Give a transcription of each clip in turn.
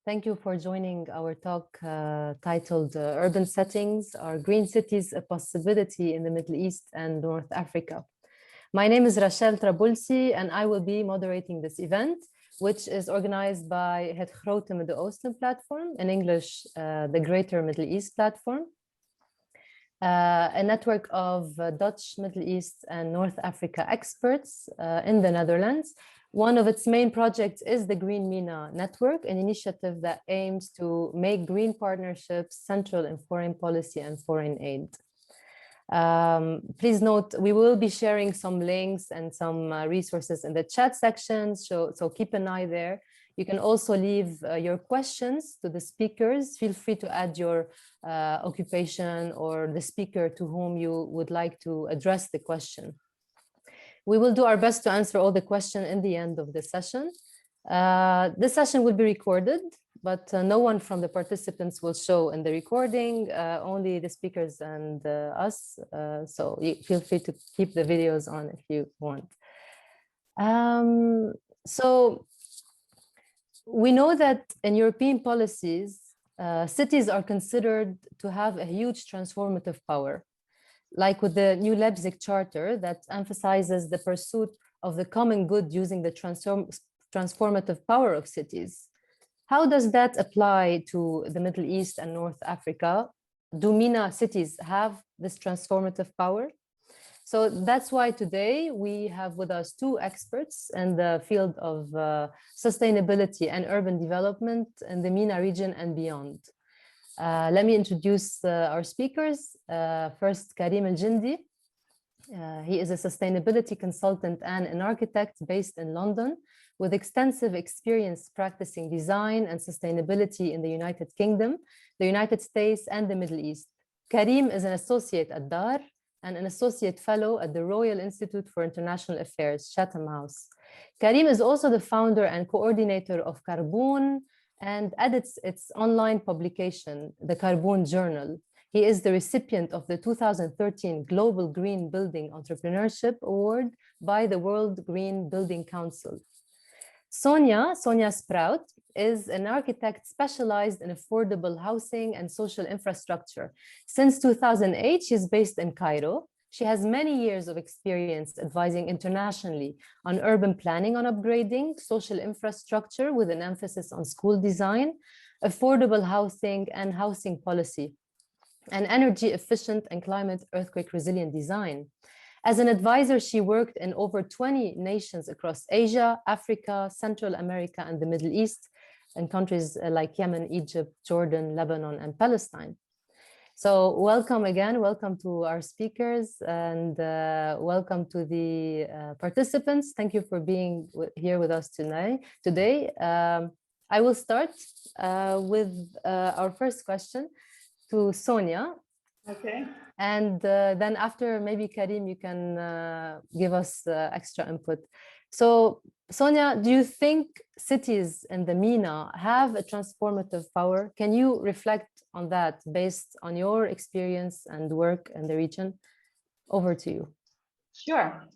Thank you for joining our talk titled Urban Settings, Are Green Cities a Possibility in the Middle East and North Africa? My name is Rachel Trabulsi, and I will be moderating this event, which is organized by Het Grote Midden-Oosten Platform, in English, the Greater Middle East Platform, a network of Dutch, Middle East, and North Africa experts in the Netherlands. One of its main projects is the Green MENA Network, an initiative that aims to make green partnerships central in foreign policy and foreign aid. Please note, we will be sharing some links and some resources in the chat section, so keep an eye there. You can also leave your questions to the speakers. Feel free to add your occupation or the speaker to whom you would like to address the question. We will do our best to answer all the questions in the end of the session. This session will be recorded, but no one from the participants will show in the recording, only the speakers and us. So you feel free to keep the videos on if you want. So we know that in European policies, cities are considered to have a huge transformative power, like with the new Leipzig Charter that emphasizes the pursuit of the common good using the transformative power of cities. How does that apply to the Middle East and North Africa? Do MENA cities have this transformative power? So that's why today we have with us two experts in the field of sustainability and urban development in the MENA region and beyond. Let me introduce our speakers. First, Karim Elgendy. He is a sustainability consultant and an architect based in London with extensive experience practicing design and sustainability in the United Kingdom, the United States, and the Middle East. Karim is an associate at DAR and an associate fellow at the Royal Institute for International Affairs, Chatham House. Karim is also the founder and coordinator of Carboun and edits its online publication, the Carboun Journal. He is the recipient of the 2013 Global Green Building Entrepreneurship Award by the World Green Building Council. Sonia Sprout is an architect specialized in affordable housing and social infrastructure. Since 2008, she's based in Cairo. She has many years of experience advising internationally on urban planning on upgrading, social infrastructure with an emphasis on school design, affordable housing and housing policy, and energy efficient and climate earthquake resilient design. As an advisor, she worked in over 20 nations across Asia, Africa, Central America, and the Middle East, in countries like Yemen, Egypt, Jordan, Lebanon, and Palestine. So welcome again, welcome to our speakers, and welcome to the participants. Thank you for being here with us today. I will start with our first question to Sonia. Okay. And then after, maybe Karim, you can give us extra input. So Sonia, do you think cities in the MENA have a transformative power? Can you reflect on that based on your experience and work in the region? Over to you. Sure.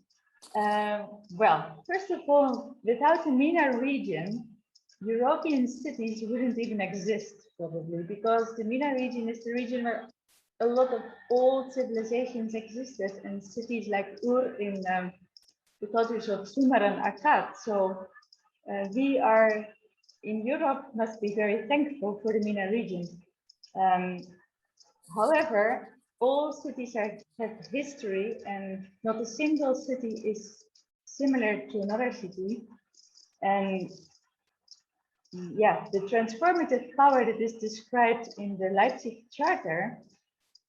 Well, first of all, without the MENA region, European cities wouldn't even exist, probably, because the MENA region is the region where a lot of old civilizations existed, and cities like Ur in the countries of Sumer and Akkad. So we are in Europe must be very thankful for the MENA region. However, all cities have history, and not a single city is similar to another city. And yeah, the transformative power that is described in the Leipzig Charter,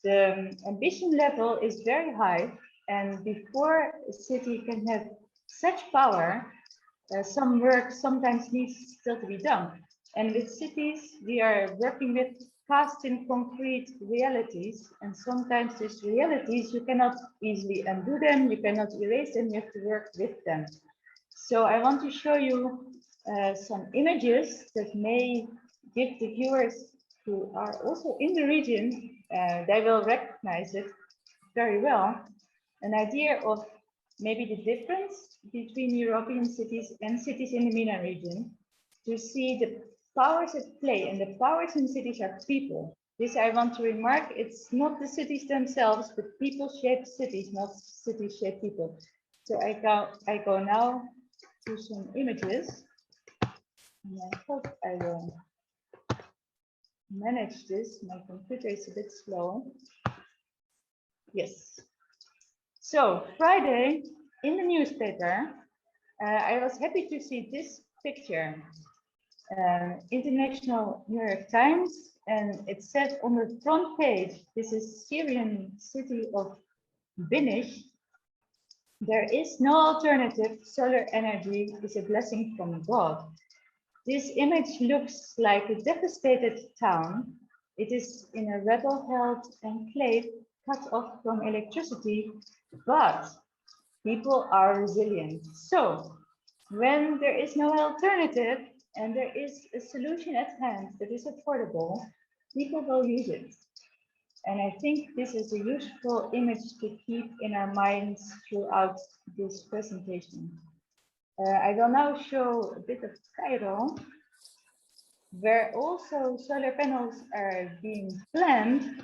the ambition level is very high, and before a city can have such power, some work sometimes needs still to be done. And with cities, we are working with cast in concrete realities, and sometimes these realities, you cannot easily undo them, you cannot erase them, you have to work with them. So I want to show you some images that may give the viewers who are also in the region, they will recognize it very well, an idea of maybe the difference between European cities and cities in the MENA region, to see the powers at play, and the powers in cities are people. This I want to remark, it's not the cities themselves, but people shape cities, not cities shape people. So I go now to some images. And I hope I will manage this. My computer is a bit slow. Yes. So Friday in the newspaper, I was happy to see this picture. International New York Times, and it said on the front page, this is Syrian city of Binish. There is no alternative. Solar energy is a blessing from God. This image looks like a devastated town. It is in a rebel-held enclave cut off from electricity, but people are resilient. So when there is no alternative and there is a solution at hand that is affordable, people will use it. And I think this is a useful image to keep in our minds throughout this presentation. I will now show a bit of Cairo, where also solar panels are being planned.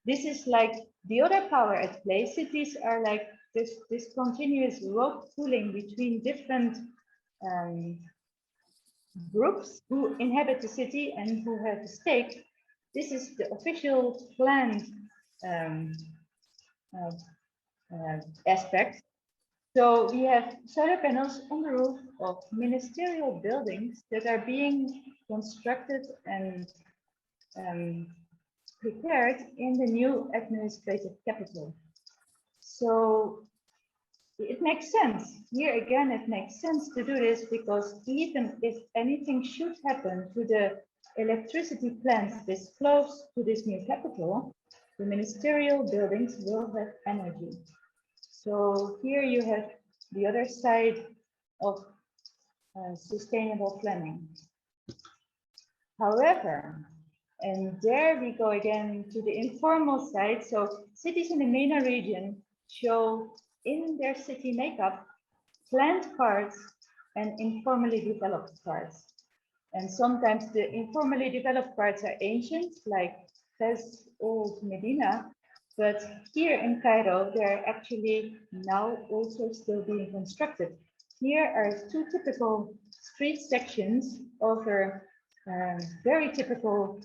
This is like the other power at play. Cities are like this continuous rope pulling between different groups who inhabit the city and who have a stake. This is the official planned aspect. So we have solar panels on the roof of ministerial buildings that are being constructed and prepared in the new administrative capital. So it makes sense. Here again, it makes sense to do this because even if anything should happen to the electricity plants this close to this new capital, the ministerial buildings will have energy. So here you have the other side of sustainable planning. However, and there we go again to the informal side. So cities in the MENA region show in their city makeup planned parts and informally developed parts. And sometimes the informally developed parts are ancient, like Fez, old Medina, but here in Cairo, they're actually now also still being constructed. Here are two typical street sections over very typical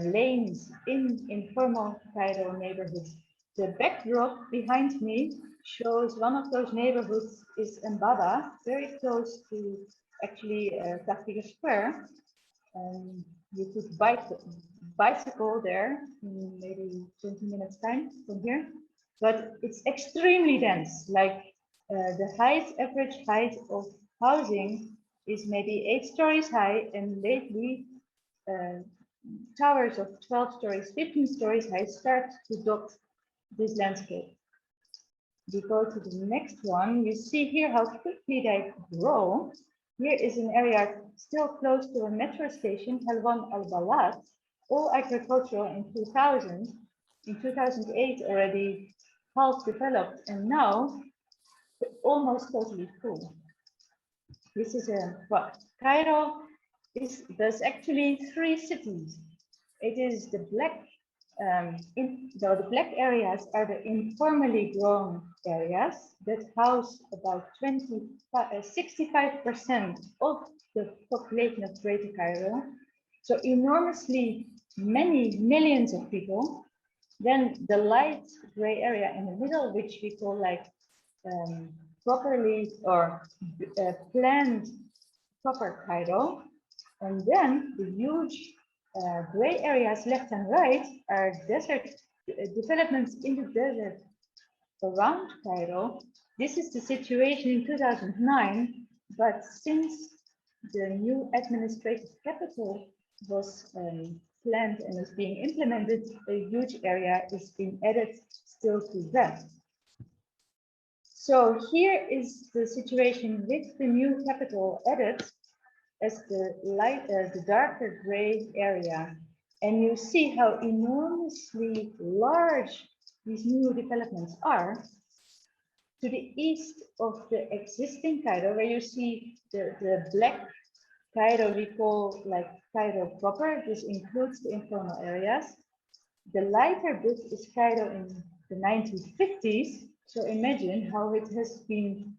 lanes in informal Cairo neighborhoods. The backdrop behind me shows one of those neighborhoods is Mbaba, very close to actually Tahrir Square. You could bicycle there in maybe 20 minutes time from here, but it's extremely dense. Like the average height of housing is maybe 8 stories high, and lately towers of 12 stories, 15 stories high start to dot this landscape. We go to the next one. You see here how quickly they grow. Here is an area still close to a metro station, Helwan al-Balad, all agricultural in 2000. In 2008 already half developed, and now almost totally full. This is Cairo there's actually 3 cities. It is the black, the black areas are the informally grown areas that house about 65% of the population of Greater Cairo. So enormously many millions of people. Then the light gray area in the middle, which we call like properly or planned proper Cairo. And then the huge gray areas left and right are desert developments in the desert around Cairo. This is the situation in 2009, but since the new administrative capital was planned and is being implemented, a huge area is being added still to that. So here is the situation with the new capital added as the darker gray area. And you see how enormously large these new developments are. To the east of the existing Cairo, where you see the black Cairo we call like Cairo proper. This includes the informal areas. The lighter bit is Cairo in the 1950s. So imagine how it has been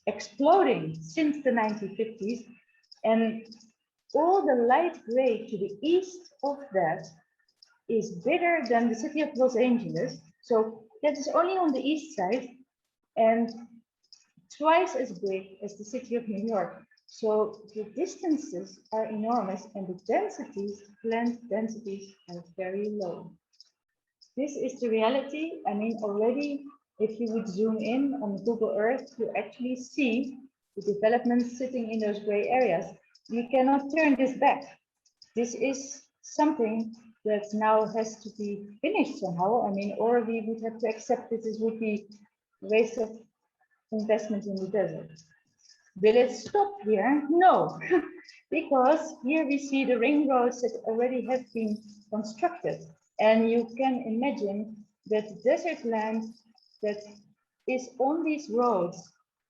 exploding since the 1950s. And all the light gray to the east of that is bigger than the city of Los Angeles. So that is only on the east side and twice as big as the city of New York. So the distances are enormous and the densities, land densities, are very low. This is the reality. I mean, already, if you would zoom in on Google Earth, you actually see the developments sitting in those gray areas. You cannot turn this back. This is something that now has to be finished somehow. I mean, or we would have to accept that this would be a waste of investment in the desert. Will it stop here? No, because here we see the ring roads that already have been constructed. And you can imagine that the desert land that is on these roads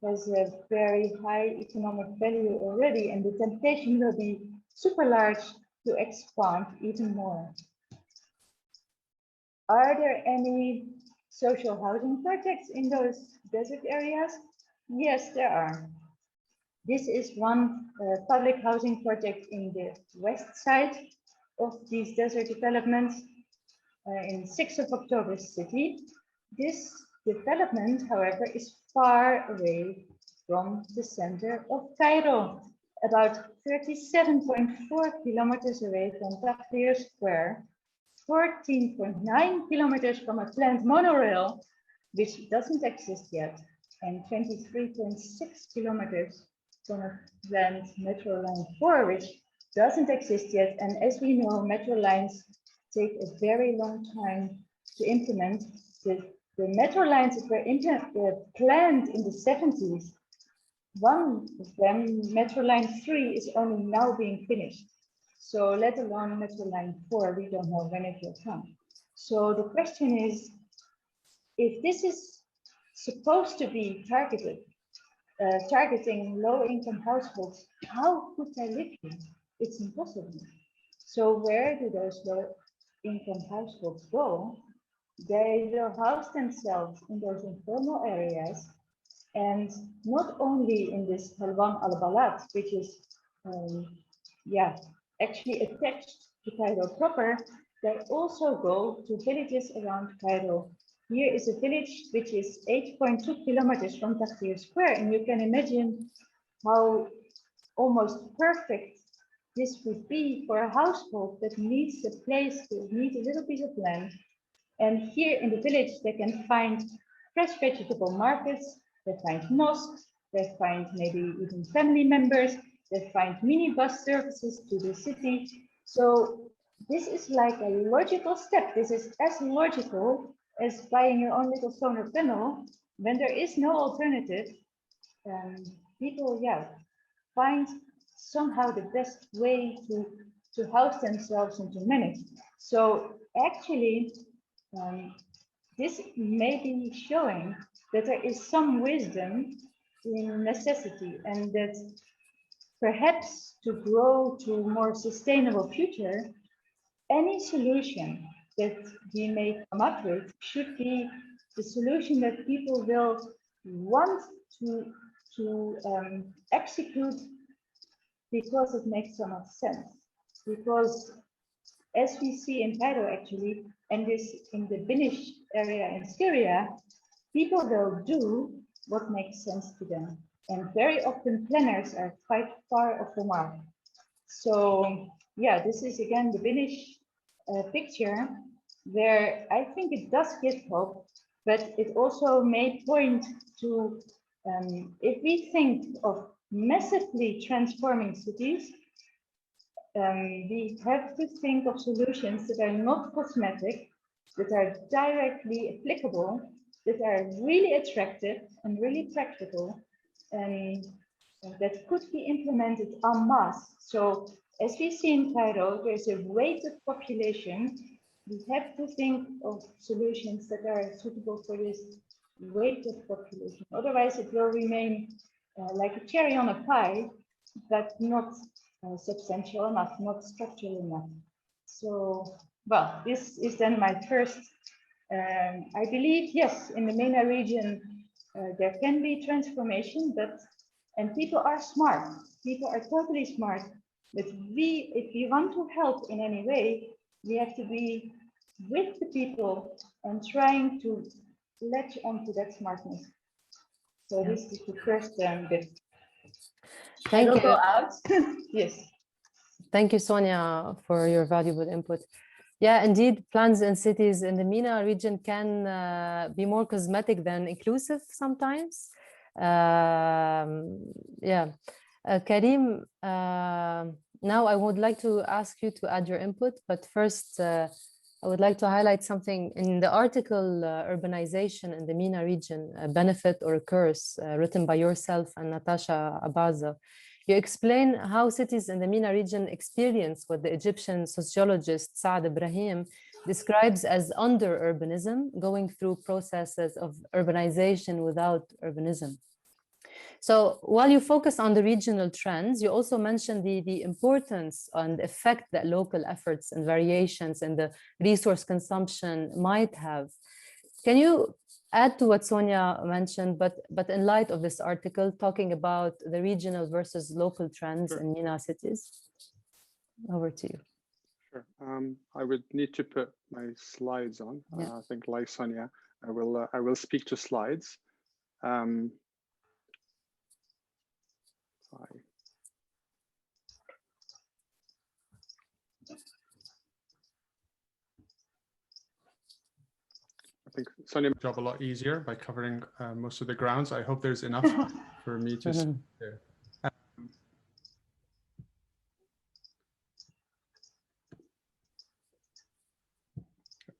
has a very high economic value already, and the temptation will be super large to expand even more. Are there any social housing projects in those desert areas? Yes, there are. This is one public housing project in the west side of these desert developments in 6th of October city. This development, however, is far away from the center of Cairo, about 37.4 kilometers away from Tahrir Square, 14.9 kilometers from a planned monorail, which doesn't exist yet, and 23.6 kilometers from a planned Metro Line 4, which doesn't exist yet. And as we know, metro lines take a very long time to implement. The metro lines that were planned in the 70s, one of them, Metro Line 3, is only now being finished. So let alone Metro Line 4, we don't know when it will come. So the question is, if this is supposed to be targeted, targeting low-income households, how could they live here? It's impossible. So where do those low-income households go? They will house themselves in those informal areas, and not only in this Halwan al-Balad, which is actually attached to Cairo proper, they also go to villages around Cairo. Here is a village which is 8.2 kilometers from Tahrir Square, and you can imagine how almost perfect this would be for a household that needs a place, to need a little piece of land. And here in the village, they can find fresh vegetable markets, they find mosques, they find maybe even family members, they find minibus services to the city. So this is like a logical step. This is as logical as buying your own little solar panel. When there is no alternative, people, find somehow the best way to house themselves and to manage. So actually, this may be showing that there is some wisdom in necessity, and that perhaps to grow to a more sustainable future, any solution that we may come up with should be the solution that people will want to execute because it makes so much sense. Because as we see in Cairo actually, and this in the Binish area in Syria, people will do what makes sense to them. And very often planners are quite far off the mark. So yeah, this is again the Binish picture, where I think it does give hope, but it also may point to, if we think of massively transforming cities, we have to think of solutions that are not cosmetic, that are directly applicable, that are really attractive and really practical, and that could be implemented en masse. So as we see in Cairo, there's a weighted population. We have to think of solutions that are suitable for this weighted population. Otherwise, it will remain like a cherry on a pie, but not substantial enough, not structural enough. So, well, this is then my first. I believe, yes, in the MENA region, there can be transformation, and people are smart. People are totally smart. But if we want to help in any way, we have to be with the people and trying to latch onto that smartness. So this is the first bit. Thank you. I will go out. Yes. Thank you, Sonia, for your valuable input. Yeah, indeed, plans in cities in the MENA region can be more cosmetic than inclusive sometimes. Yeah. Karim, now I would like to ask you to add your input, but first I would like to highlight something in the article Urbanization in the MENA region, a benefit or a curse, written by yourself and Natasha Abaza. You explain how cities in the MENA region experience what the Egyptian sociologist Saad Ibrahim describes as under-urbanism, going through processes of urbanization without urbanism. So while you focus on the regional trends, you also mentioned the importance and effect that local efforts and variations in the resource consumption might have. Can you add to what Sonia mentioned, but in light of this article, talking about the regional versus local trends in MENA cities? Over to you. Sure. I would need to put my slides on. I think, like Sonia, I will speak to slides. I think Sonia made the job a lot easier by covering most of the grounds. I hope there's enough for me to speak there.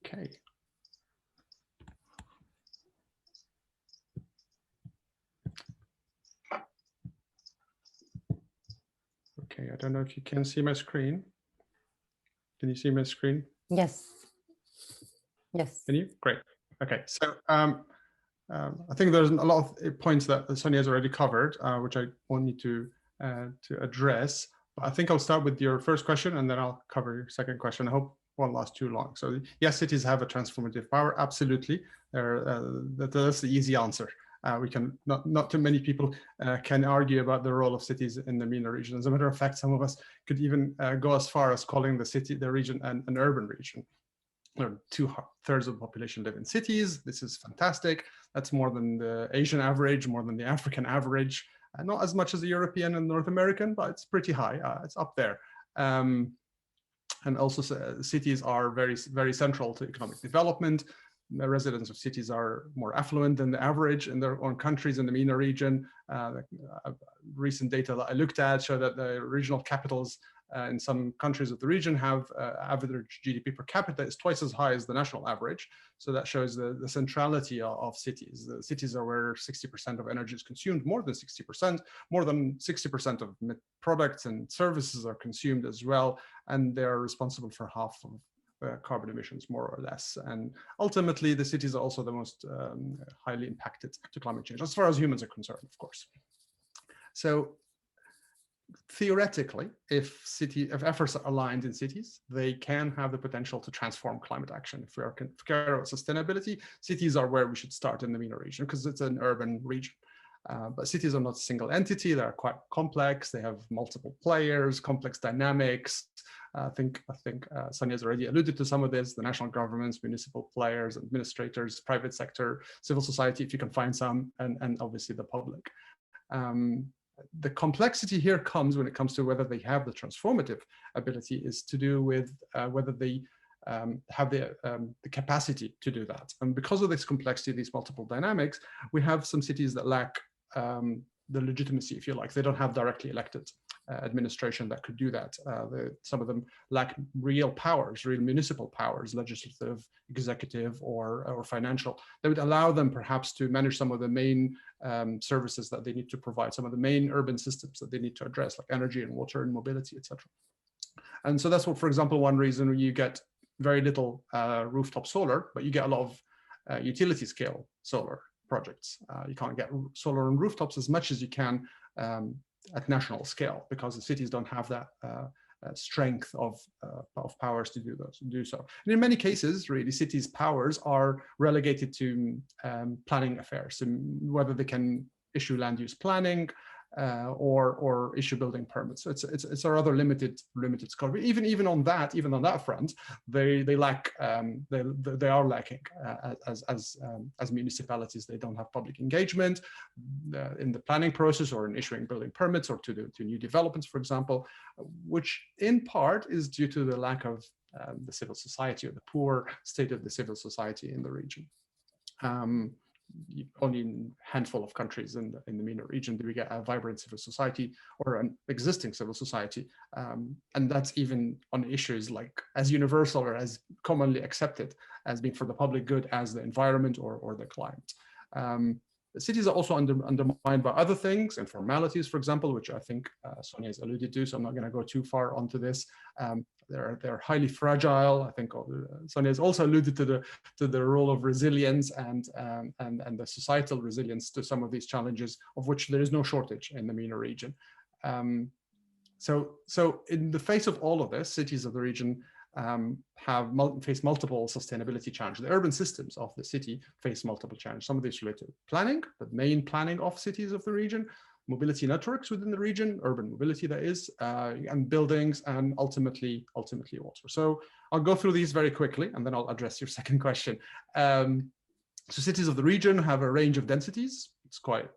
Okay. Okay, I don't know if you can see my screen. Can you see my screen? Yes. Yes. Can you? Great. Okay, so I think there's a lot of points that Sonia has already covered, which I won't need to address. But I think I'll start with your first question, and then I'll cover your second question. I hope it won't last too long. So yes, cities have a transformative power. Absolutely, that's the easy answer. We can not too many people can argue about the role of cities in the MENA region. As a matter of fact, some of us could even go as far as calling the region an urban region. 2/3 of the population live in cities. This is fantastic. That's more than the Asian average, more than the African average. Not as much as the European and North American, but it's pretty high. It's up there. And also cities are very, very central to economic development. The residents of cities are more affluent than the average in their own countries in the MENA region. Recent data that I looked at show that the regional capitals in some countries of the region have average GDP per capita is twice as high as the national average. So that shows the centrality of cities. The cities are where 60% of energy is consumed, more than 60%, more than 60% of products and services are consumed as well. And they're responsible for half of carbon emissions, more or less. And ultimately, the cities are also the most highly impacted to climate change, as far as humans are concerned, of course. So theoretically, if efforts are aligned in cities, they can have the potential to transform climate action. If we care about sustainability, cities are where we should start in the MENA region because it's an urban region. But cities are not a single entity. They're quite complex. They have multiple players, complex dynamics. I think Sonia has already alluded to some of this, the national governments, municipal players, administrators, private sector, civil society, if you can find some, and obviously the public. The complexity here comes when it comes to whether they have the transformative ability is to do with whether they have the capacity to do that. And because of this complexity, these multiple dynamics, we have some cities that lack the legitimacy, if you like. They don't have directly elected administration that could do that. Some of them lack real powers, real municipal powers, legislative, executive, or financial. That would allow them perhaps to manage some of the main services that they need to provide, some of the main urban systems that they need to address, like energy and water and mobility, etc. And so that's what, for example, one reason you get very little rooftop solar, but you get a lot of utility scale solar projects. You can't get solar on rooftops as much as you can at national scale, because the cities don't have that strength of powers to do so. And in many cases, really, cities' powers are relegated to planning affairs, so whether they can issue land use planning or issue building permits. So it's a rather limited scope. Even on that front, they lack they are lacking as municipalities. They don't have public engagement in the planning process or in issuing building permits or to new developments, for example, which in part is due to the lack of the civil society, or the poor state of the civil society in the region. Only in a handful of countries in the MENA region do we get a vibrant civil society or an existing civil society, and that's even on issues like as universal or as commonly accepted as being for the public good as the environment or the climate. The cities are also undermined by other things, informalities, for example, which I think Sonia has alluded to, so I'm not going to go too far onto this. They're highly fragile. I think Sonia has also alluded to the role of resilience and the societal resilience to some of these challenges, of which there is no shortage in the MENA region. So in the face of all of this, cities of the region face multiple sustainability challenges. The urban systems of the city face multiple challenges. Some of these relate to planning, the main planning of cities of the region, mobility networks within the region, urban mobility that is, and buildings, and ultimately water. So I'll go through these very quickly, and then I'll address your second question. So cities of the region have a range of densities. It's quite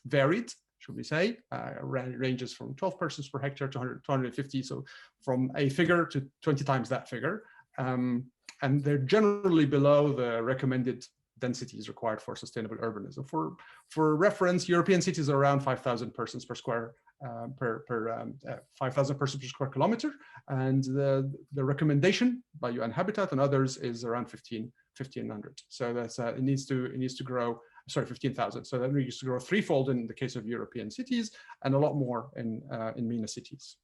varied, should we say, ranges from 12 persons per hectare to 250, so from a figure to 20 times that figure. And they're generally below the recommended densities required for sustainable urbanism. For reference, European cities are around 5,000 persons per square 5,000 persons per square kilometer, and the recommendation by UN Habitat and others is around 1,500. So that's it needs to grow. Sorry, 15,000. So that needs to grow threefold in the case of European cities, and a lot more in MENA cities.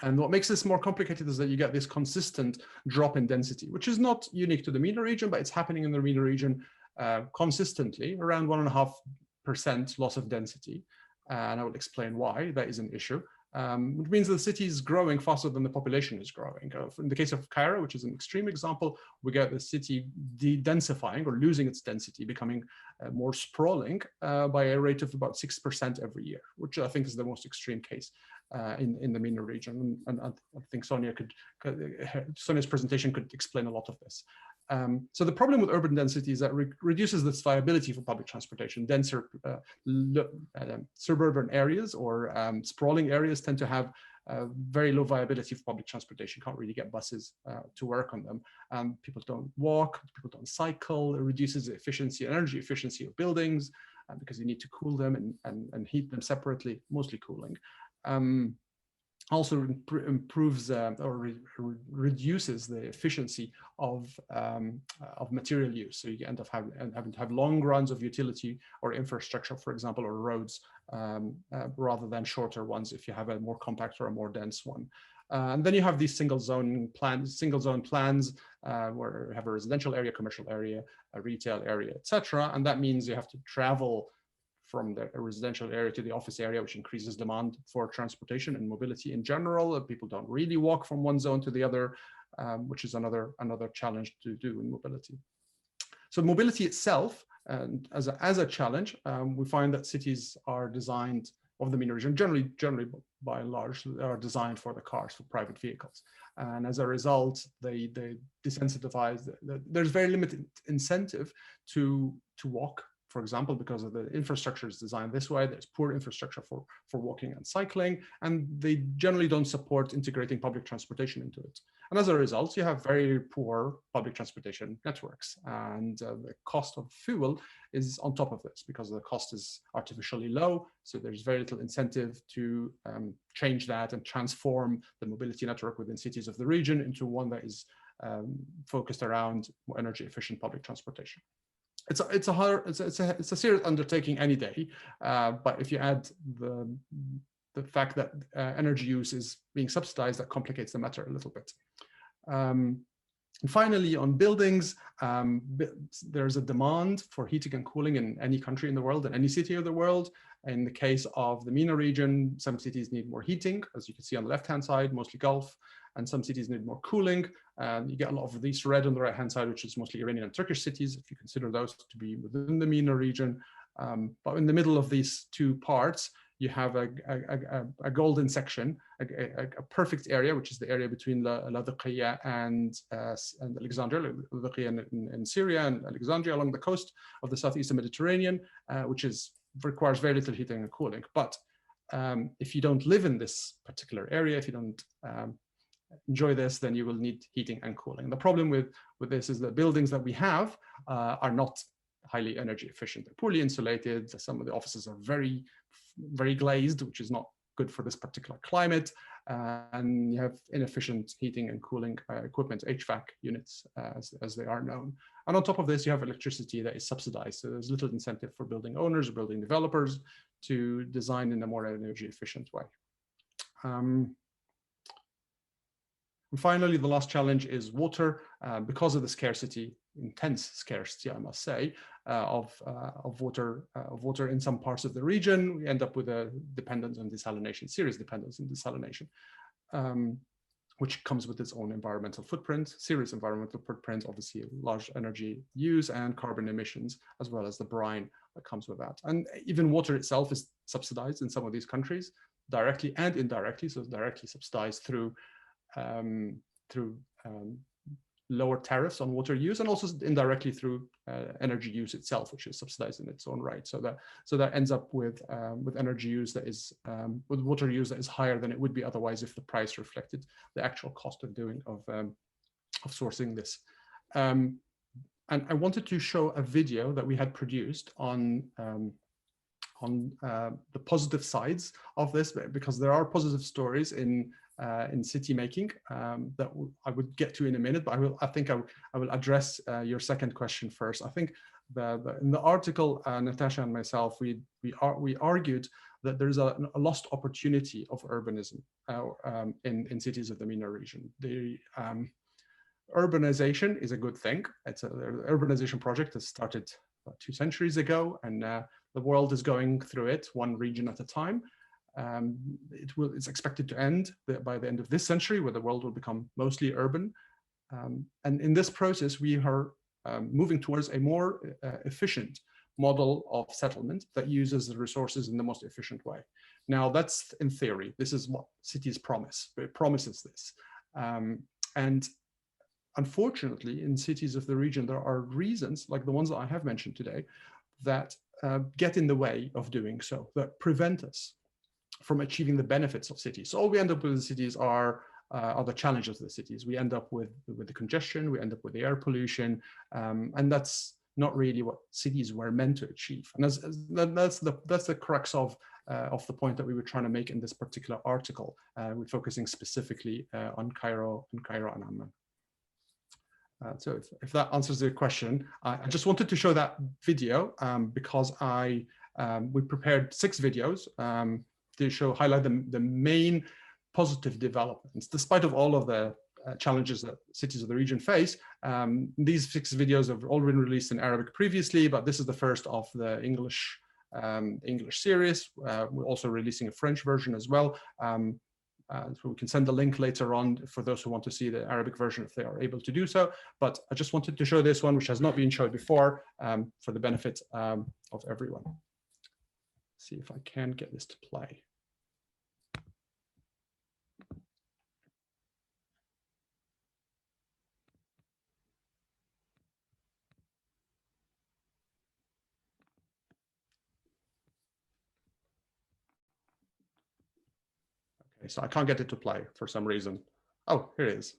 And what makes this more complicated is that you get this consistent drop in density, which is not unique to the MENA region, but it's happening in the MENA region consistently, around 1.5% loss of density. And I will explain why that is an issue, which means the city is growing faster than the population is growing. In the case of Cairo, which is an extreme example, we get the city de-densifying or losing its density, becoming more sprawling by a rate of about 6% every year, which I think is the most extreme case in the MENA region. And I think Sonia's presentation could explain a lot of this. So the problem with urban density is that it reduces this viability for public transportation. Denser suburban areas or sprawling areas tend to have very low viability for public transportation. Can't really get buses to work on them. People don't walk, people don't cycle. It reduces the efficiency, energy efficiency of buildings because you need to cool them and heat them separately, mostly cooling. Also improves or reduces the efficiency of material use. So you end up having to have long runs of utility or infrastructure, for example, or roads, rather than shorter ones if you have a more compact or a more dense one. And then you have these single zone plans where you have a residential area, commercial area, a retail area, etc. And that means you have to travel from the residential area to the office area, which increases demand for transportation and mobility in general. People don't really walk from one zone to the other, which is another challenge to do in mobility. So mobility itself, and as a challenge, we find that cities are designed of the MENA region, generally by and large, are designed for the cars, for private vehicles. And as a result, they desensitize. There's very limited incentive to walk, for example, because of the infrastructure is designed this way. There's poor infrastructure for walking and cycling, and they generally don't support integrating public transportation into it. And as a result, you have very poor public transportation networks. And the cost of fuel is on top of this because the cost is artificially low. So there's very little incentive to change that and transform the mobility network within cities of the region into one that is focused around more energy efficient public transportation. It's a serious undertaking any day, but if you add the fact that energy use is being subsidized, that complicates the matter a little bit. And finally, on buildings, there's a demand for heating and cooling in any country in the world, in any city of the world. In the case of the MENA region, some cities need more heating, as you can see on the left-hand side, mostly Gulf, and some cities need more cooling. You get a lot of these red on the right-hand side, which is mostly Iranian and Turkish cities, if you consider those to be within the MENA region. But in the middle of these two parts, you have a golden section, a perfect area, which is the area between Latakia and Alexandria, Latakia in Syria and Alexandria along the coast of the southeastern Mediterranean, which requires very little heating and cooling. But if you don't live in this particular area, if you don't enjoy this, then you will need heating and cooling. The problem with this is that buildings that we have are not highly energy efficient. They're poorly insulated. Some of the offices are very, very glazed, which is not good for this particular climate. And you have inefficient heating and cooling equipment, HVAC units, as they are known. And on top of this, you have electricity that is subsidized. So there's little incentive for building owners or building developers to design in a more energy efficient way. And finally, the last challenge is water. Because of the scarcity, intense scarcity, I must say, of water in some parts of the region, we end up with a dependence on desalination, serious dependence on desalination, which comes with its own environmental footprint, serious environmental footprint, obviously large energy use and carbon emissions, as well as the brine that comes with that. And even water itself is subsidized in some of these countries, directly and indirectly. So it's directly subsidized through lower tariffs on water use, and also indirectly through energy use itself, which is subsidized in its own right. So that ends up with energy use that is with water use that is higher than it would be otherwise if the price reflected the actual cost of sourcing this. And I wanted to show a video that we had produced on the positive sides of this, because there are positive stories in city making that I would get to in a minute, but I think I will address your second question first. I think in the article, Natasha and myself, we argued that there's a lost opportunity of urbanism in cities of the MENA region. The urbanization is a good thing. The urbanization project has started about 2 centuries ago, and the world is going through it one region at a time. It's expected to end by the end of this century, where the world will become mostly urban. And in this process, we are moving towards a more efficient model of settlement that uses the resources in the most efficient way. Now, that's in theory. This is what cities promise. It promises this. And unfortunately, in cities of the region, there are reasons, like the ones that I have mentioned today, that get in the way of doing so, that prevent us from achieving the benefits of cities. So all we end up with in cities are the challenges of the cities. We end up with the congestion, we end up with the air pollution, and that's not really what cities were meant to achieve. And that's the crux of the point that we were trying to make in this particular article. We're focusing specifically on Cairo and Amman. So if that answers your question, I just wanted to show that video because we prepared 6 videos to highlight the main positive developments, despite of all of the challenges that cities of the region face. These 6 videos have all been released in Arabic previously, but this is the first of the English series. We're also releasing a French version as well. So we can send the link later on for those who want to see the Arabic version if they are able to do so. But I just wanted to show this one, which has not been shown before, for the benefit of everyone. See if I can get this to play. Okay, so I can't get it to play for some reason. Oh, here it is.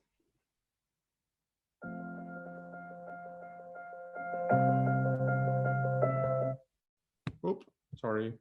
Oops, sorry.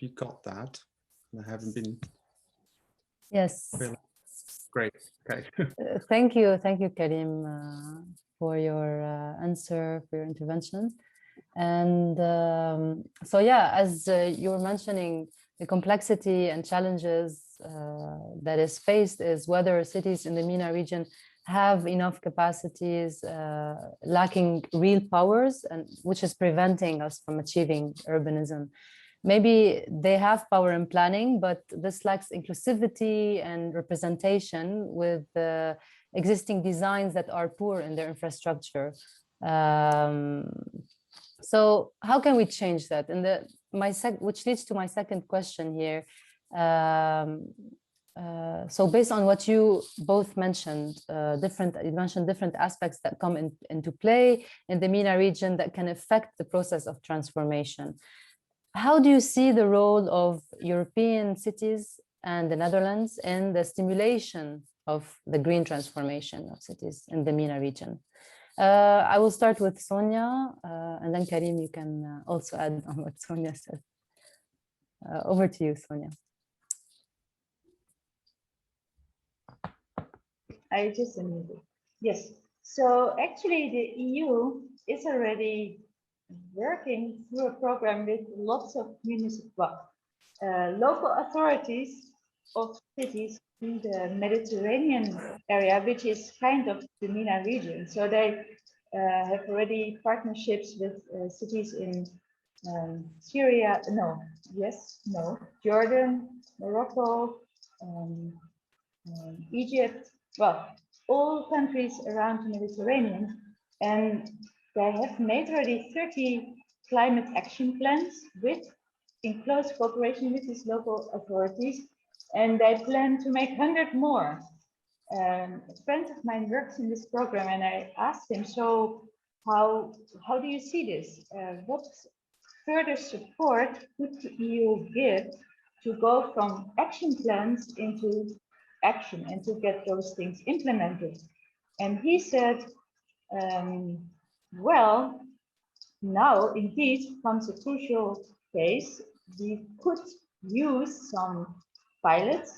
you got that. I haven't been. Yes. Really great. Okay. Thank you, Karim, for your answer, for your intervention. And so, yeah, as you were mentioning, the complexity and challenges that is faced is whether cities in the MENA region have enough capacities, lacking real powers, and which is preventing us from achieving urbanism. Maybe they have power in planning, but this lacks inclusivity and representation with the existing designs that are poor in their infrastructure. So how can we change that? And which leads to my second question here. So based on what you both mentioned, you mentioned different aspects that come into play in the MENA region that can affect the process of transformation. How do you see the role of European cities and the Netherlands in the stimulation of the green transformation of cities in the MENA region? I will start with Sonia, and then Karim, you can also add on what Sonia said. Over to you, Sonia. I just unmuted. Yes. So actually, the EU is already working through a program with lots of municipal, local authorities of cities in the Mediterranean area, which is kind of the MENA region. So they have already partnerships with cities in Syria, Jordan, Morocco, Egypt, well, all countries around the Mediterranean. And they have made already 30 climate action plans in close cooperation with these local authorities. And they plan to make 100 more. A friend of mine works in this program, and I asked him, so how do you see this? What further support could the EU give to go from action plans into action and to get those things implemented? And he said, well, now indeed comes a crucial case. We could use some pilot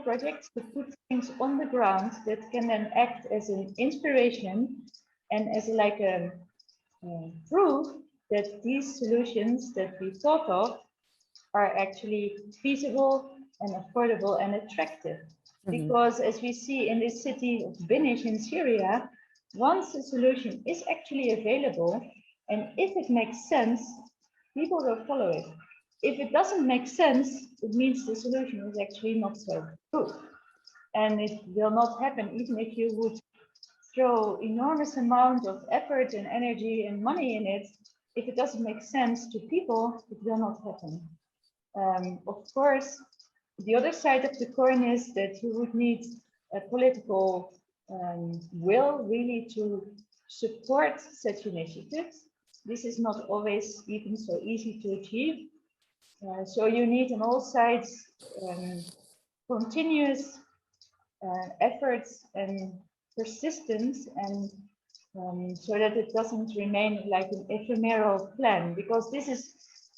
projects to put things on the ground that can then act as an inspiration and as like a proof that these solutions that we thought of are actually feasible and affordable and attractive. Mm-hmm. Because as we see in this city of Binish in Syria, once a solution is actually available, and if it makes sense, people will follow it. If it doesn't make sense, it means the solution is actually not so good. And it will not happen even if you would throw enormous amount of effort and energy and money in it. If it doesn't make sense to people, it will not happen. Of course, the other side of the coin is that you would need a political will really to support such initiatives. This is not always even so easy to achieve. So you need on all sides continuous efforts and persistence, and so that it doesn't remain like an ephemeral plan, because this is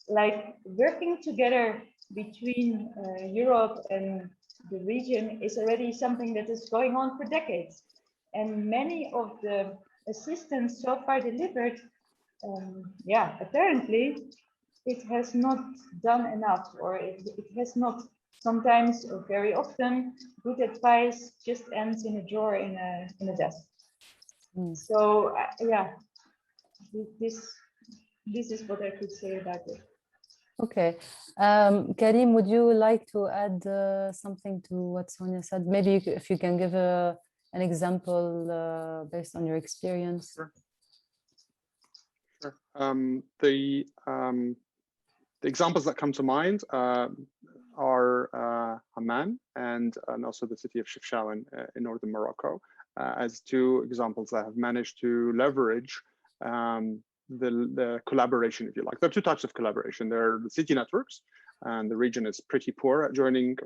like working together between Europe and the region is already something that is going on for decades. And many of the assistance so far delivered, apparently it has not done enough, or it has not, sometimes or very often, good advice just ends in a drawer in a desk. So this is what I could say about it. Okay, Karim, would you like to add something to what Sonia said? Maybe if you can give an example based on your experience. Sure. The examples that come to mind are Amman and also the city of Chefchaouen in northern Morocco as two examples that have managed to leverage the collaboration, if you like. There are two types of collaboration. There are the city networks, and the region is pretty poor at joining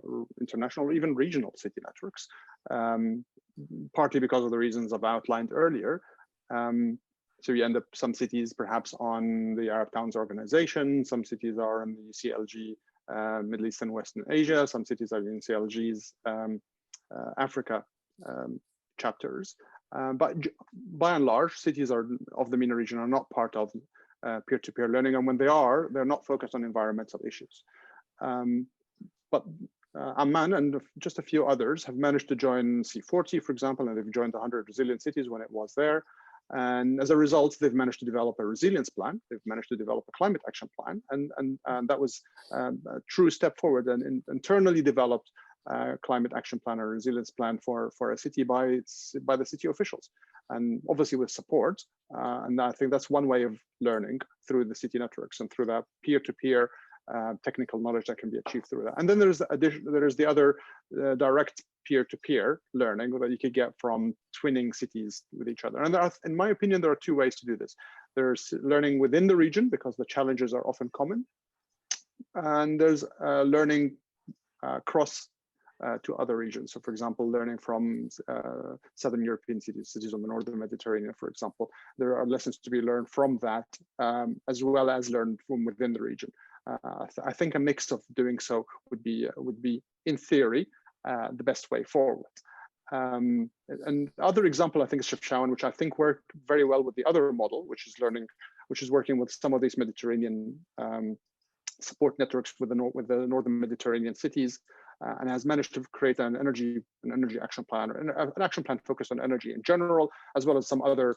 international or even regional city networks, partly because of the reasons I've outlined earlier. So you end up some cities perhaps on the Arab Towns Organization, some cities are on the CLG Middle East and Western Asia. Some cities are in CLG's Africa chapters. But by and large, cities of the MENA region are not part of peer-to-peer learning, and when they are, they're not focused on environmental issues. But Amman and just a few others have managed to join C40, for example, and they've joined the 100 Resilient Cities when it was there. And as a result, they've managed to develop a resilience plan. They've managed to develop a climate action plan, and that was a true step forward. And internally developed climate action plan or resilience plan for a city by the city officials, and obviously with support. And I think that's one way of learning through the city networks and through that peer-to-peer technical knowledge that can be achieved through that. And then there's the other direct peer-to-peer learning that you could get from twinning cities with each other. And there are, in my opinion, there are two ways to do this. There's learning within the region because the challenges are often common, and there's learning across to other regions. So for example, learning from Southern European cities on the Northern Mediterranean, for example, there are lessons to be learned from that, as well as learned from within the region. I think a mix of doing so would be in theory, the best way forward. And other example, I think, is Chefchaouen, which I think worked very well with the other model, which is working with some of these Mediterranean support networks with the Northern Mediterranean cities, and has managed to create an energy action plan, or an action plan focused on energy in general, as well as some other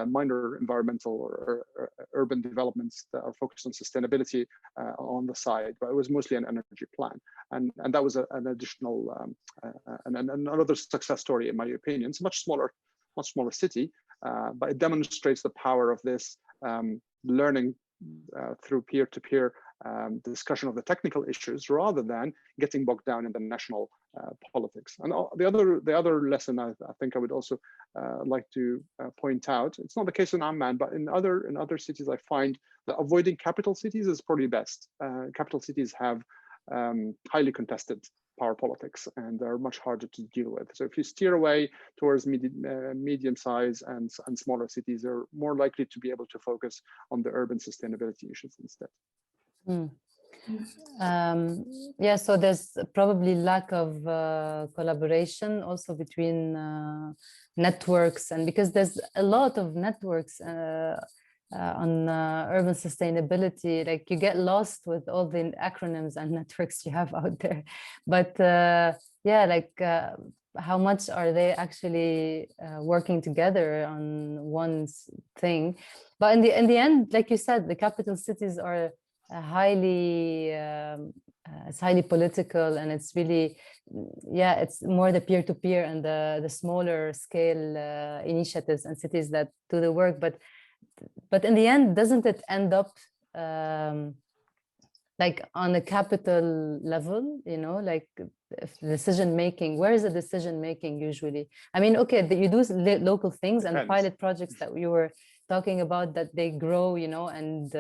minor environmental or urban developments that are focused on sustainability on the side. But it was mostly an energy plan, and that was an additional and another success story, in my opinion. It's a much smaller city, but it demonstrates the power of this learning through peer-to-peer discussion of the technical issues, rather than getting bogged down in the national politics. And the other lesson I think I would also like to point out, it's not the case in Amman, but in other cities, I find that avoiding capital cities is probably best. Capital cities have highly contested power politics, and they're much harder to deal with. So if you steer away towards medium size and smaller cities, they're more likely to be able to focus on the urban sustainability issues instead. Yeah, so there's probably lack of collaboration also between networks, and because there's a lot of networks on urban sustainability, like you get lost with all the acronyms and networks you have out there. But yeah, like how much are they actually working together on one thing? But in the end, like you said, the capital cities are it's highly political, and it's really, yeah, it's more the peer-to-peer and the smaller scale initiatives and cities that do the work. But in the end, doesn't it end up like on a capital level, you know, like decision making? Where is the decision making usually? I mean, okay, you do local things and pilot projects that you were talking about, that they grow, you know, and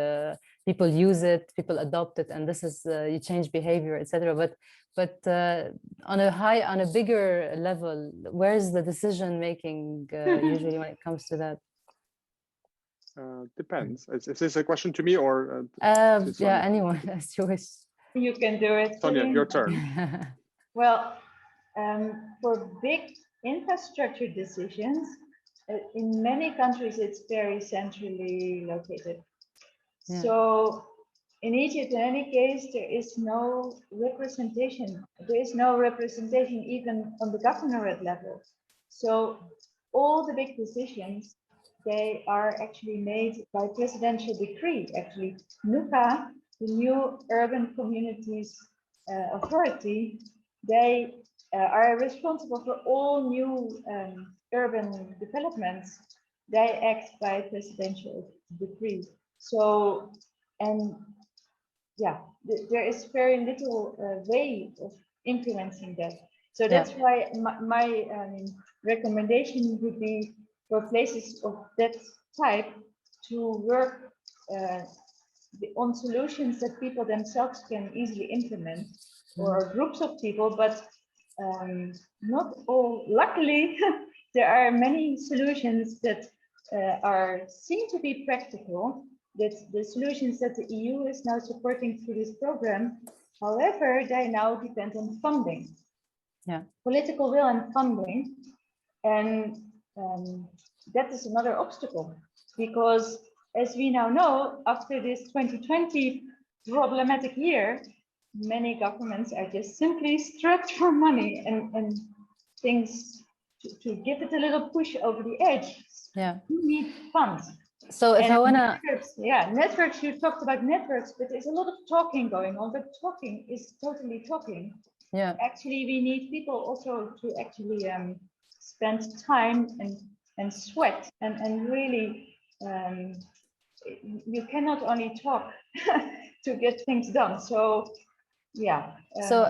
people use it, people adopt it, and this is you change behavior, etc. But on a bigger level, where's the decision making usually when it comes to that? Depends. Is this a question to me or? Yeah, anyone, as you wish. You can do it. Sonia, your turn. Well, for big infrastructure decisions, in many countries, it's very centrally located. Yeah. So in Egypt, in any case, there is no representation. There is no representation even on the governorate level. So all the big decisions, they are actually made by presidential decree. Actually, NUCA, the New Urban Communities Authority, they are responsible for all new urban developments. They act by presidential decree. So, and yeah, there is very little way of influencing that. So that's why my recommendation would be for places of that type to work on solutions that people themselves can easily implement, or groups of people, but not all. Luckily, there are many solutions that seem to be practical. That the solutions that the EU is now supporting through this program However, they now depend on funding. Yeah. Political will and funding. And that is another obstacle, because as we now know, after this 2020 problematic year, many governments are just simply strapped for money and things to give it a little push over the edge. Yeah. You need funds. So if And I wanna, networks, you talked about networks, but there's a lot of talking going on, but talking is totally talking. yeah. Actually, we need people also to actually spend time and sweat and really, you cannot only talk to get things done. So yeah. So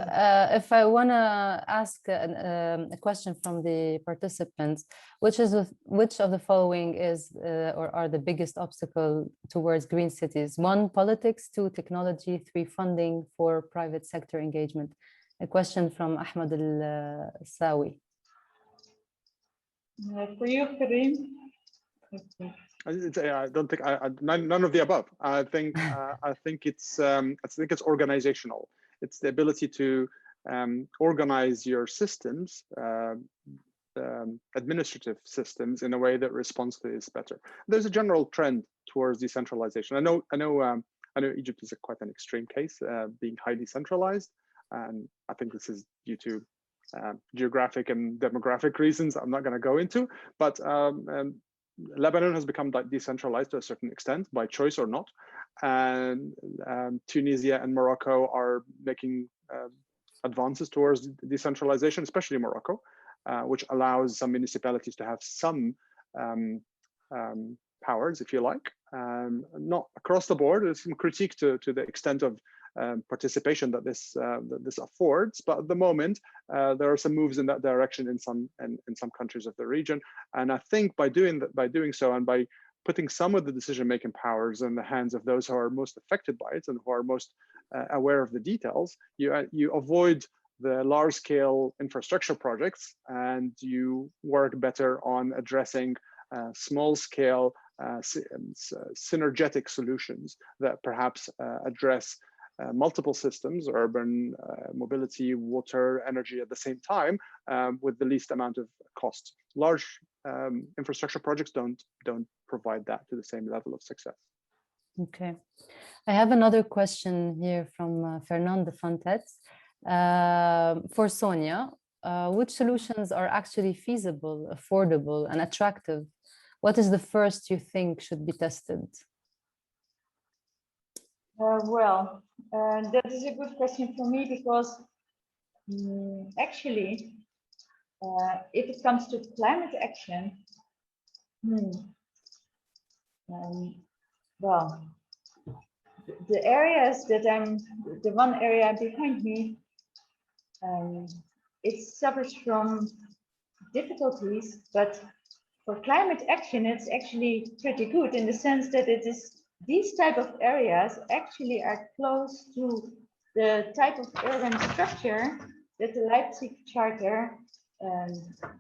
if I want to ask a question from the participants, which of the following is or are the biggest obstacle towards green cities? 1, politics; 2, technology; 3, funding; 4, private sector engagement. A question from Ahmed Al-Sawi. For you, Karim. I don't think none of the above. I think it's organizational. It's the ability to organize your systems, administrative systems, in a way that responds to this better. There's a general trend towards decentralization. I know Egypt is quite an extreme case, being highly centralized, and I think this is due to geographic and demographic reasons I'm not going to go into, but Lebanon has become decentralized to a certain extent, by choice or not. And Tunisia and Morocco are making advances towards decentralization, especially Morocco, which allows some municipalities to have some powers, if you like. Not across the board. There's some critique to the extent of participation that this affords, but at the moment there are some moves in that direction in some countries of the region. And I think by doing so, and by putting some of the decision-making powers in the hands of those who are most affected by it and who are most aware of the details, you avoid the large-scale infrastructure projects, and you work better on addressing small-scale synergetic solutions that perhaps address multiple systems, urban, mobility, water, energy at the same time, with the least amount of cost. Large infrastructure projects don't provide that to the same level of success. Okay, I have another question here from Fernando Fontes. For Sonia, which solutions are actually feasible, affordable, and attractive? What is the first you think should be tested? Well, that is a good question for me, because actually, if it comes to climate action, well, the areas that the one area behind me, it suffers from difficulties, but for climate action, it's actually pretty good, in the sense that it is these type of areas actually are close to the type of urban structure that the Leipzig Charter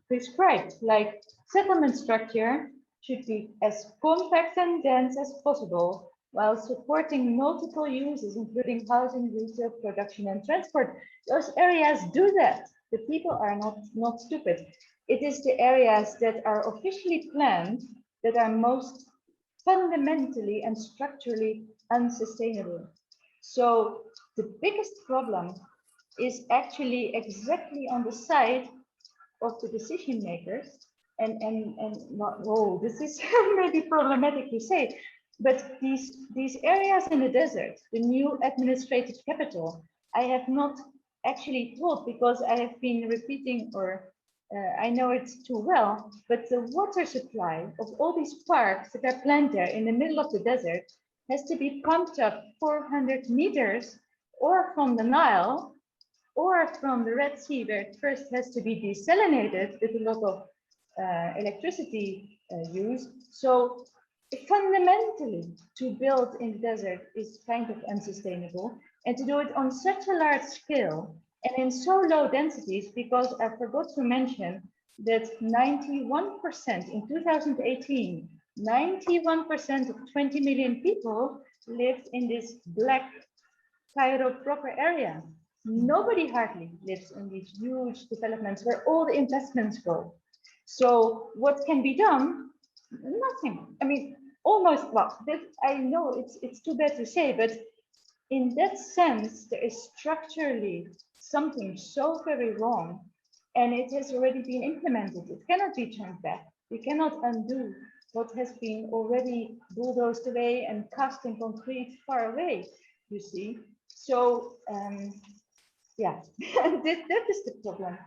prescribed. Like, settlement structure should be as compact and dense as possible, while supporting multiple uses, including housing, retail, production, and transport. Those areas do that. The people are not stupid. It is the areas that are officially planned that are most fundamentally and structurally unsustainable. So the biggest problem is actually exactly on the side of the decision makers. And oh, this is maybe problematic to say, but these areas in the desert, the new administrative capital, I have not actually told, because I have been repeating, or I know it too well, but the water supply of all these parks that are planned there in the middle of the desert has to be pumped up 400 meters, or from the Nile, or from the Red Sea, where it first has to be desalinated with a lot of electricity use. So fundamentally, to build in the desert is kind of unsustainable, and to do it on such a large scale and in so low densities, because I forgot to mention that 91% in 2018, 91% of 20 million people lived in this black Cairo proper area. Nobody hardly lives in these huge developments where all the investments go. So what can be done? Nothing. I mean, almost, well, that, I know it's too bad to say, but in that sense, there is structurally something so very wrong, and it has already been implemented. It cannot be turned back. We cannot undo what has been already bulldozed away and cast in concrete far away, you see. So, yeah, that is the problem.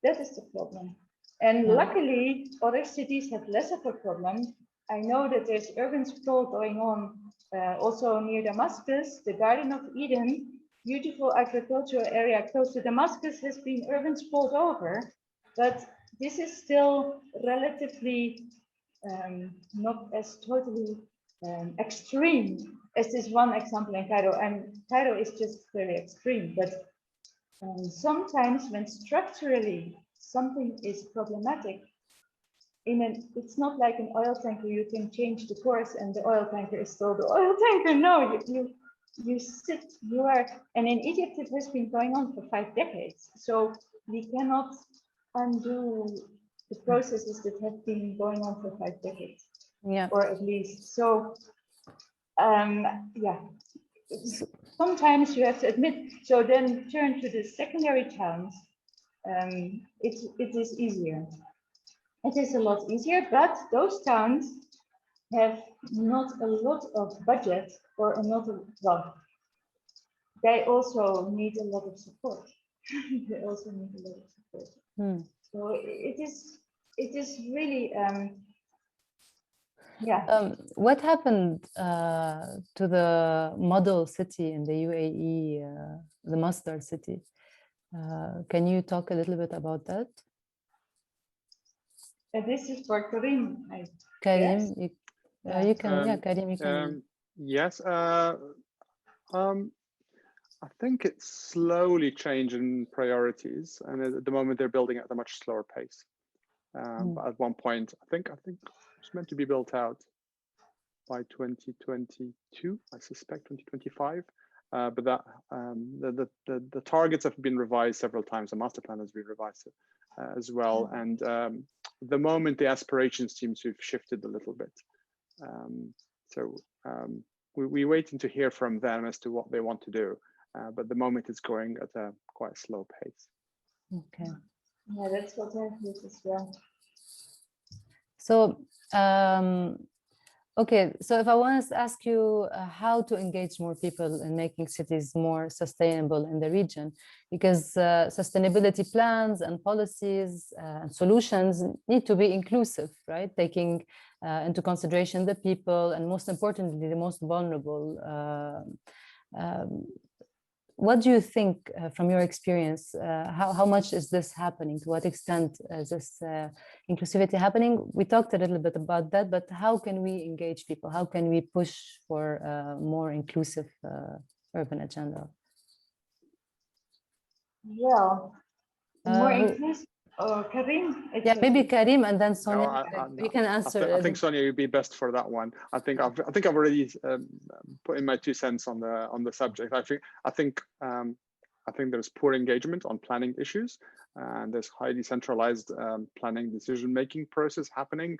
That is the problem. And luckily, other cities have less of a problem. I know that there's urban sprawl going on also near Damascus. The Garden of Eden, beautiful agricultural area close to Damascus, has been urban sprawled over. But this is still relatively not as totally extreme as this one example in Cairo. And Cairo is just very extreme. But sometimes when structurally something is problematic, it's not like an oil tanker, you can change the course and the oil tanker is still the oil tanker. No, you sit, you are, and in Egypt it has been going on for 5 decades. So we cannot undo the processes that have been going on for 5 decades. Yeah. Or at least. So yeah. Sometimes you have to admit, so then turn to the secondary towns. It is easier. It is a lot easier, but those towns have not a lot of budget or not a well. They also need a lot of support. They also need a lot of support. So it is really yeah. What happened to the model city in the UAE, the Mustard City? Can you talk a little bit about that? This is for Karim. Karim, yes? you can, yeah, Karim, you can. Yes, I think it's slowly changing priorities, and at the moment they're building at a much slower pace. But at one point, I think it's meant to be built out by 2022. I suspect 2025. But that the targets have been revised several times. The master plan has been revised as well, and the moment the aspirations seem to have shifted a little bit. So we're waiting to hear from them as to what they want to do. But the moment it's going at a quite slow pace. Okay. Yeah, that's what I heard as well. So, okay, so if I want to ask you how to engage more people in making cities more sustainable in the region, because sustainability plans and policies and solutions need to be inclusive, right? Taking into consideration the people and most importantly, the most vulnerable. What do you think from your experience, how much is this happening? To what extent is this inclusivity happening? We talked a little bit about that, but how can we engage people? How can we push for a more inclusive urban agenda? Well, more inclusive. Karim? Yeah, maybe Karim and then Sonia. No, we can answer. I think Sonia would be best for that one. I think I've already put in my 2 cents on the subject. I think there's poor engagement on planning issues, and there's highly centralized planning decision-making process happening.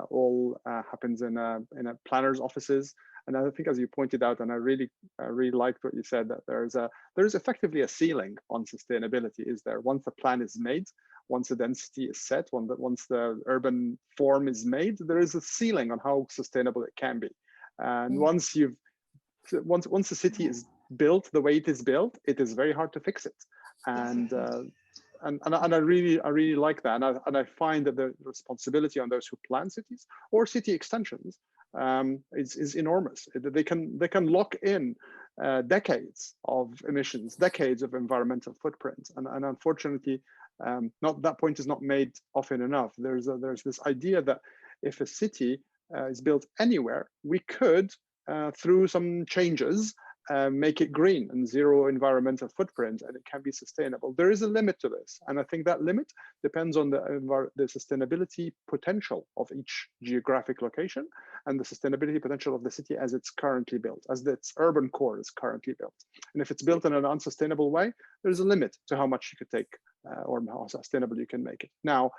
All happens in a planner's offices. And I think, as you pointed out, and I really liked what you said, that there is effectively a ceiling on sustainability. Is there once the plan is made? Once the density is set, once the urban form is made, there is a ceiling on how sustainable it can be. And once the city is built the way it is built, it is very hard to fix it. And I really like that. And I find that the responsibility on those who plan cities or city extensions is enormous. They can lock in decades of emissions, decades of environmental footprints, and unfortunately, that point is not made often enough. There's this idea that if a city is built anywhere, we could, through some changes, make it green and zero environmental footprint, and it can be sustainable. There is a limit to this, and I think that limit depends on the sustainability potential of each geographic location and the sustainability potential of the city as it's currently built, as its urban core is currently built. And if it's built in an unsustainable way, there's a limit to how much you could take or how sustainable you can make it. Now,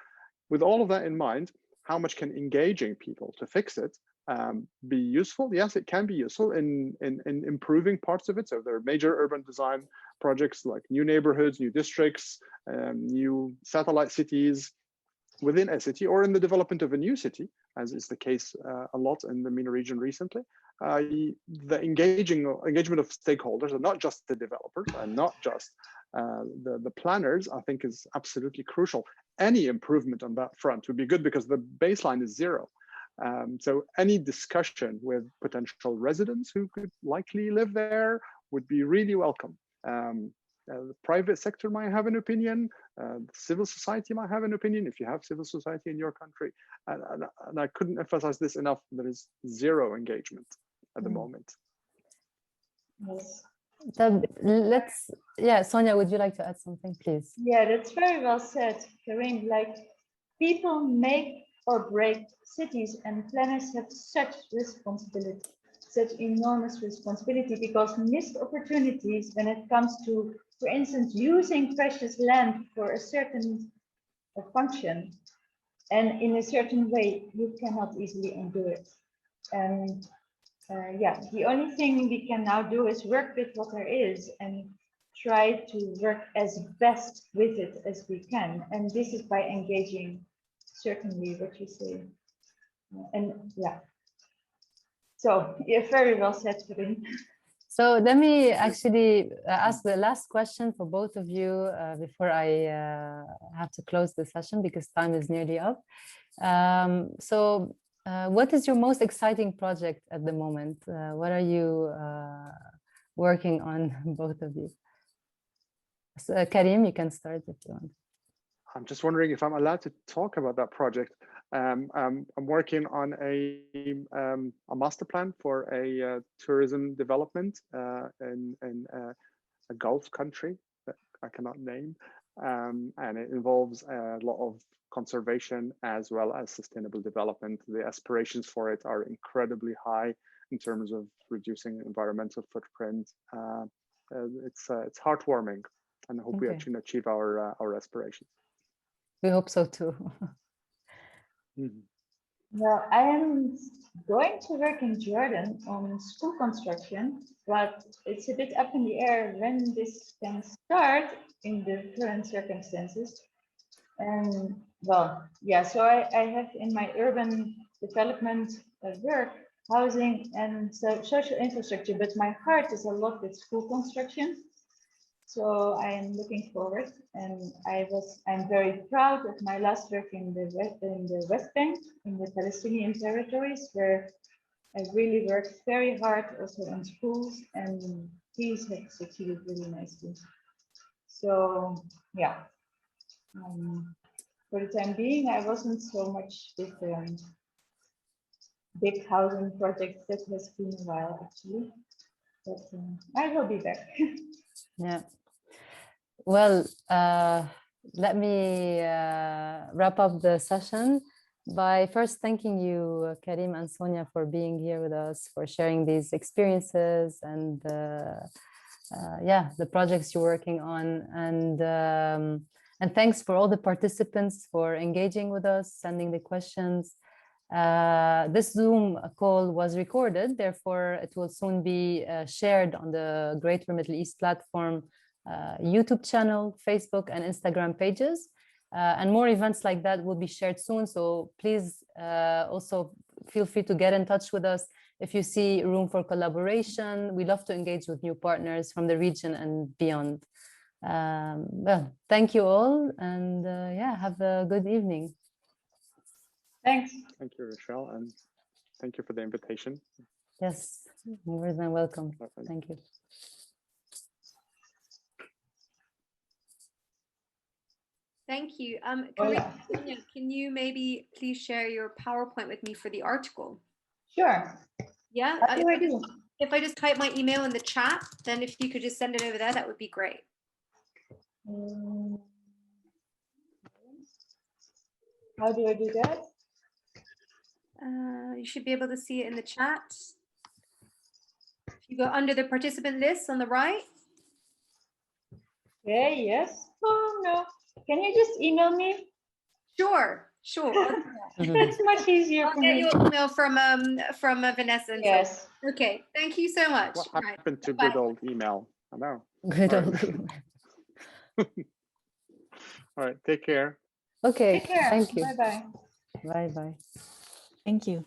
with all of that in mind, how much can engaging people to fix it be useful? Yes, it can be useful in improving parts of it. So there are major urban design projects like new neighborhoods, new districts, new satellite cities within a city, or in the development of a new city, as is the case a lot in the MENA region recently. The engagement of stakeholders, and not just the developers and not just the planners, I think is absolutely crucial. Any improvement on that front would be good because the baseline is zero. So any discussion with potential residents who could likely live there would be really welcome. The private sector might have an opinion, civil society might have an opinion, if you have civil society in your country. And I couldn't emphasize this enough, there is zero engagement at the moment. Yes. Yeah, Sonia, would you like to add something, please? Yeah, that's very well said, Karim. Like, people make or break cities, and planners have such responsibility, such enormous responsibility, because missed opportunities when it comes to, for instance, using precious land for a certain function and in a certain way, you cannot easily undo it. And yeah, the only thing we can now do is work with what there is and try to work as best with it as we can. And this is by engaging, certainly, what you say. And yeah, so yeah, very well said, Karim. So let me actually ask the last question for both of you before I have to close the session because time is nearly up. What is your most exciting project at the moment? What are you working on, both of you? So, Karim, you can start if you want. I'm just wondering if I'm allowed to talk about that project. I'm working on a master plan for a tourism development in a Gulf country that I cannot name, and it involves a lot of conservation as well as sustainable development. The aspirations for it are incredibly high in terms of reducing environmental footprint. It's heartwarming, and I hope we actually achieve our aspirations. We hope so too. Well, I am going to work in Jordan on school construction, but it's a bit up in the air when this can start in the current circumstances. And well, yeah, so I have in my urban development work, housing and social infrastructure, but my heart is a lot with school construction. So I am looking forward, and I'm very proud of my last work in the West Bank, in the Palestinian territories, where I really worked very hard also on schools, and these have succeeded really nicely. So yeah, for the time being, I wasn't so much with big housing projects. That has been a while actually, but I will be back. Yeah. Well, let me wrap up the session by first thanking you, Karim and Sonia, for being here with us, for sharing these experiences and the projects you're working on. And thanks for all the participants for engaging with us, sending the questions. This Zoom call was recorded, therefore it will soon be shared on the Greater Middle East platform YouTube channel, Facebook and Instagram pages, and more events like that will be shared soon. So please also feel free to get in touch with us if you see room for collaboration. We love to engage with new partners from the region and beyond. Well, thank you all, and have a good evening. Thanks. Thank you, Rochelle, and thank you for the invitation. Yes, more than welcome. Thank you. Thank you. Karim, can you maybe please share your PowerPoint with me for the article? Sure. Yeah, if I just type my email in the chat, then if you could just send it over there, that would be great. How do I do that? You should be able to see it in the chat. If you go under the participant list on the right. Okay, yes. Oh, no. Can you just email me? Sure, sure. I'll do that. That's much easier I'll for get me. your email from Vanessa. And so- Yes. Okay, thank you so much. What Right, happened to bye-bye. good old email? I know. Good Right. old email. All right, take care. Okay, Take care. thank you. Bye-bye. Bye bye. Thank you.